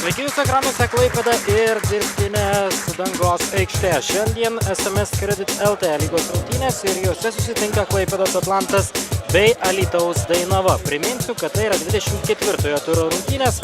Sveiki jūsų ekranuose Klaipėda ir dirbtinės dangos aikštė. Šiandien SMS Credit LT lygos rungtynės ir jose susitinka Klaipėdos Atlantas bei Alytaus Dainava. Priminsiu, kad tai yra 24-ojo turo rungtynės.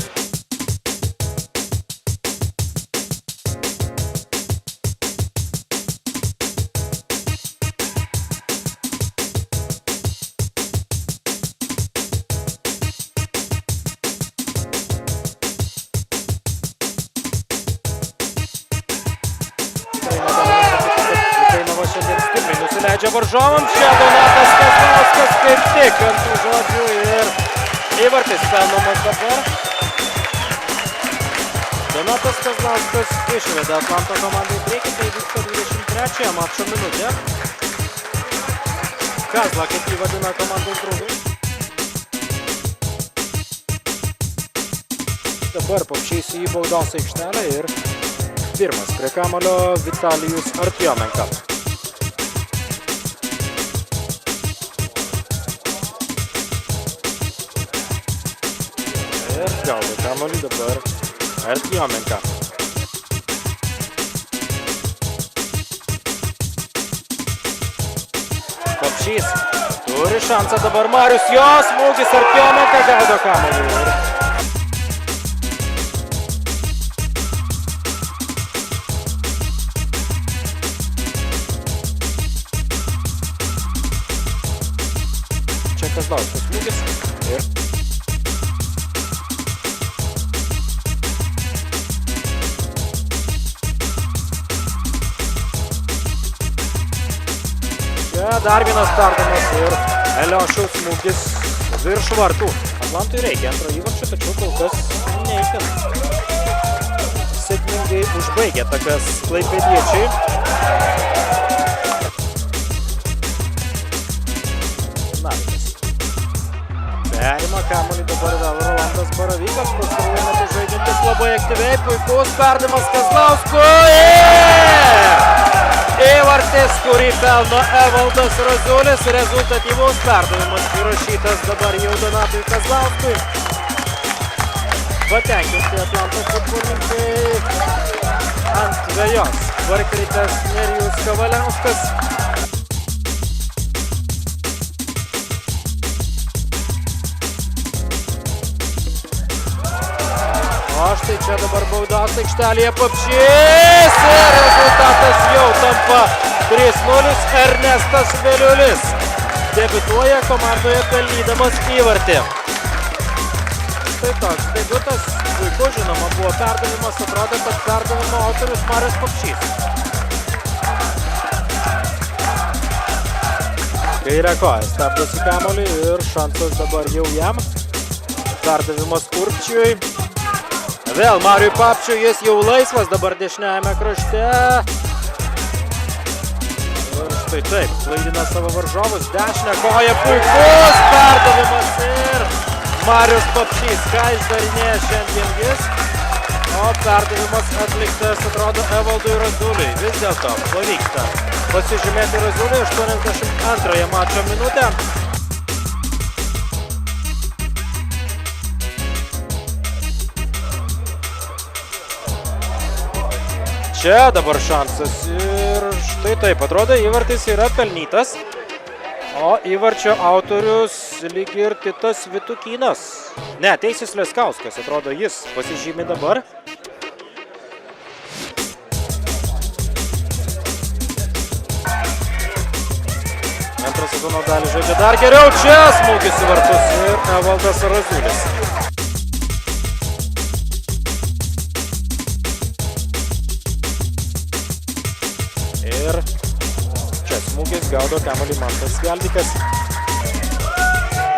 Nusileidžia varžovams, čia Donatas Kazlauskas kaip tik ant tų žodžių ir įvartis pelnomas dabar. Donatas Kazlauskas išveda Atlanto komandai į priekį, tai vyksta 23-ąją mačo minutę. Kazla, kaip jį vadina komandos draugai. Dabar Popšys į baudos aikštelę ir pirmas prie kamuolio Vitalijus Artjomenka. Ir gaudo kamuolį dabar Artjomenka. Popšys turi šansą dabar Marius, jo smūgis Artjomenka gaudo kamuolį. Čia Kazlauskas smūgis ir dar vienas perdavimas ir Eliošiaus smūgis virš vartų. Atlantui reikia antro įvarčio, tačiau kol kas neįtin. Sėkmingai užbaigė takas klaipėdiečiai. Navikas. Perima kamuolį dabar vėl Rolandas Baravykas, pastaruoju metu žaidžiantis labai aktyviai, puikus perdavimas Kazlauskui ir įvartis, kurį pelno Evaldas Razulis, rezultatyvus perdavimas įrašytas dabar jau Donatui Kazlauskui. Patenkinti Atlanto futbolininkai ant vejos. Varkritas Nerijus Kavaliauskas. O štai čia dabar baudos aikštelėje Popšys ir rezultatas jau tampa 3-0. Ernestas Veliulis debiutuoja komandoje pelnydamas įvartį. Tai toks debiutas, puiku žinoma buvo perdavimas, atrodo, kad perdavimo autorius Marius Popšys. Kairė koja stabdosi kamuolį ir šansas dabar jau jam. Perdavimas Urbčiui. Vėl Mariui Papčiui, jis jau laisvas dabar dešiniajame krašte. Ir štai taip, klaidina savo varžovus, dešinę koją, puikus perdavimas ir Marius Papšys, ką išdarinėja šiandien jis. O perdavimas atliktas, atrodo, Evaldui Razuliui. Vis dėlto pavyksta pasižymėti Razuliui 82-ąją mačo minutę. Čia dabar šansas ir štai taip, atrodo, įvartis yra pelnytas, o įvarčio autorius lyg ir Titas Vitukynas. Ne, Teisis Leskauskas, atrodo, jis pasižymi dabar. Antrą sezono dalį žaidžia dar geriau, čia smūgis į vartus ir Evaldas Razulis. Ir čia smūgis gaudo kamuolį Mantas Geldikas.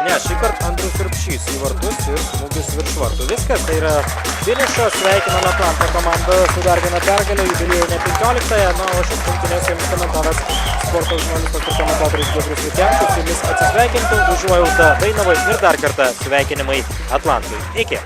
Ne, šį kartą Andrius Urbšys į vartus ir smūgis virš vartų. Viskas, tai yra finišas, sveikiname Atlanto komandą su dar viena pergalė, jubiliejinė 15-ąją. Na, o šios rungtynės jums komentaras sporto žurnalistas ir komentatorius Giedrius Vitevičius. Jumis atsisveikintų, užuojautą Dainavai ir dar kartą sveikinimai Atlantui. Iki!